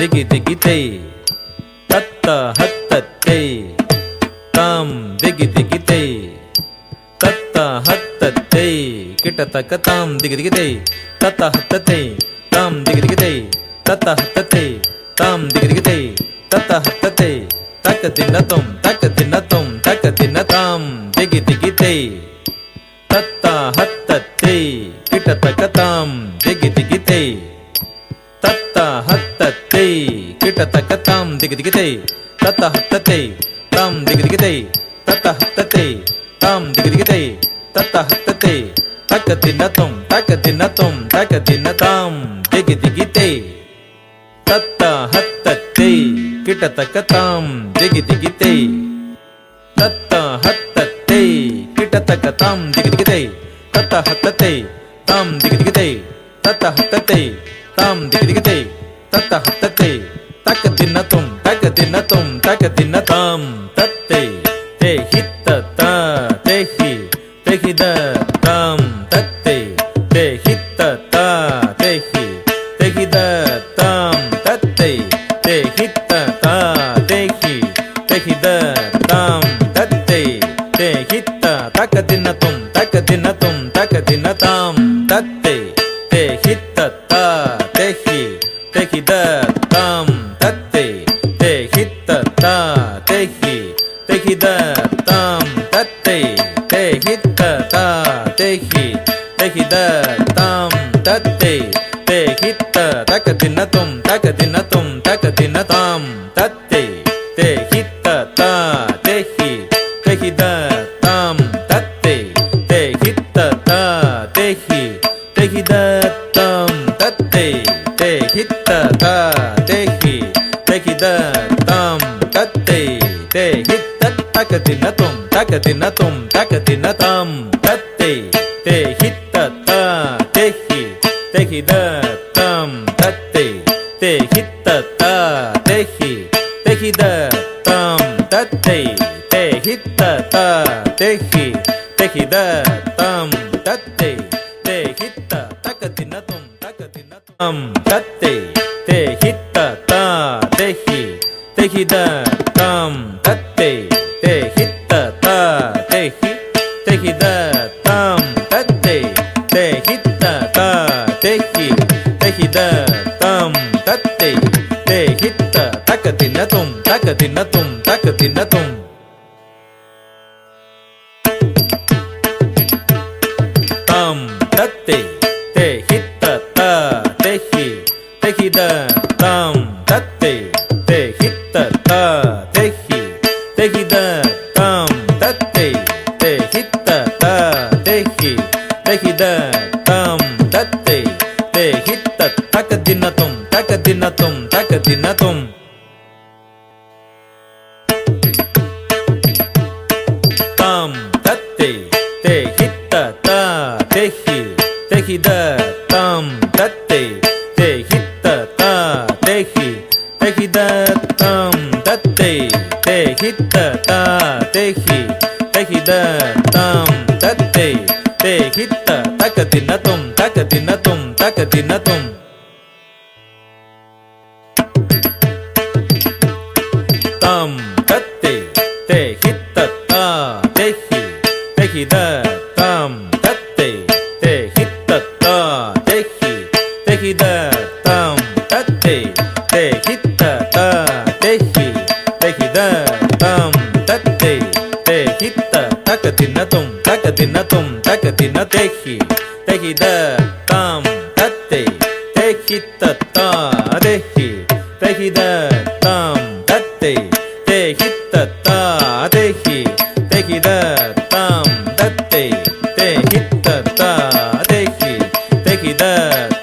திகி திகி தை தத்த ஹத்தத்தை தாம் திகி திகி தை தத்த ஹத்தத்தை கிட்டத்தக்க தாம் திகி திகி தை தத்த ஹத்தத்தை தாம் திகி திகி தை தத்த ஹத்தத்தை தாம் திகி திகி தை தத்த ஹத்தத்தை தக்க தின்னத்தும் தக்க தின்னத்தும் தக்க தின்னதாம் திகி திகி தை தத்த ஹத்தத்தை கிட்டத்தக்க தாம் திகி திகி தை தத்த ஹத்தத்தை கிட்டத்தக்க தாம் திகி திகி தை தத்த ஹத்தத்தை தாம் திகி திகி தை தத்த ஹத்தத்தை தாம் திகி திகி தை தத்த ஹத்தத்தை தக்க தின்னத்தும் தக்க தின்னத்தும் தக்க தின்னதாம் திகி திகி தை தத்த ஹத்தத்தை கிட்டத்தக்க தாம் திகி திகி தை தத்த ஹத்தத்தை கிட்டத்தக்க தாம் திகி திகி தை தத்த ஹத்தத்தை தாம் திகி திகி தை தத்த ஹத்தத்தை தாம் திகி திகி தை தத்த ஹத்தத்தை தக்க தின்னத்தும் தக்க தின்னத்தும் தக்க தின்னதாம் தத்தை தே ஹித்த த தேஹி தேஹித தாம் தத்தை தே ஹித்த த தேஹி தேஹித தாம் தத்தை தே ஹித்த த தேஹி தேஹித தாம் தத்தை தே ஹித்த தக்க தின்னத்தும் தக்க தின்னத்தும் தக்க தின்னதாம் தத்தை தே ஹித்த த தேஹி தேஹித தாம் தத்தை தே ஹித்த த தேஹி தேஹித தாம் தத்தை தே ஹித்த த தேஹி தேஹித தாம் தத்தை தே ஹித்த தக்க தின்னத்தும் தக்க தின்னத்தும் தக்க தின்னதாம் தத்தை தே ஹித்த த தேஹி தேஹித தாம் தத்தை தே ஹித்த த தேஹி தேஹித தாம் தத்தை தே ஹித்த த தேஹி தேஹித தாம் தத்தை தே ஹித்த தக்க தின்னத்தும் தக்க தின்னத்தும் தக்க தின்னதாம் தத்தை தே ஹித்த த தேஹி தேஹித தாம் தத்தை தே ஹித்த த தேஹி தேஹித தாம் தத்தை தே ஹித்த த தேஹி தேஹித தாம் தத்தை தே ஹித்த தக்க தின்னத்தும் தக்க தின்னதாம் தத்தை தே ஹித்த த தேஹி தேஹித தாம் தத்தை தே ஹித்த த தேஹி தேஹித தாம் தத்தை தே ஹித்த த தேஹி தேஹித தாம் தத்தை தே ஹித்த தக்க தின்னத்தும் தக்க தின்னத்தும் தக்க தின்னத்தும் தாம் தத்தை தே ஹித்த த தேஹி தேஹித தாம் தத்தை தே ஹித்த த தேஹி தேஹித தாம் தத்தை தே ஹித்த த தேஹி தேஹித தாம் தத்தை தே ஹித்த தக்க தின்னத்தும் தக்க தின்னத்தும் தக்க தின்னத்தும் தாம் தத்தை தே ஹித்த த தேஹி தேஹித தாம் தத்தை தே ஹித்த த தேஹி தேஹித தாம் தத்தை தே ஹித்த த தேஹி தேஹித தாம் தத்தை தே ஹித்த தக்க தின்னத்தும் தக்க தின்னத்தும் தக்க தின்னத்தும் தாம் தத்தை தே ஹித்த த தேஹி தேஹித தாம் தத்தை தே ஹித்த த தேஹி தேஹித தாம் தத்தை தே ஹித்த த தேஹி தேஹித தாம் தத்தை தே ஹித்த தக்க தின்னத்தும் தக்க தின்னத்தும் தக்க தின்ன தேஹி தேஹித தாம் தத்தை தே ஹித்த த தேஹி தேஹித தாம் தத்தை தே ஹித்த த தேஹி தேஹித தாம் தத்தை தே ஹித்த த தேஹி தேஹித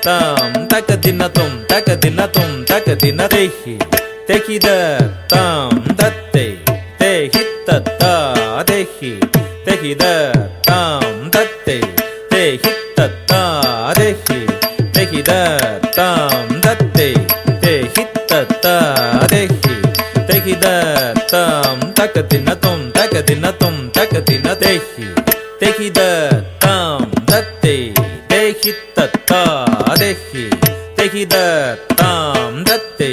தாம் தக்க தின்னத்தும் தக்க தின்னத்தும் தக்க தின்ன தேஹி தேஹித தாம் தத்தை தே ஹித்த த தேஹி தேஹித தாம் தத்தை தே ஹித்த த தேஹி தேஹித தாம் தத்தை தே ஹித்த த தேஹி தேஹித தாம் தக்க தின்னத்தும் தக்க தின்னத்தும் தக்க தின்ன தேஹி தேஹித தாம் தத்தை தே ஹித்த த தேஹி தேஹித தாம் தத்தை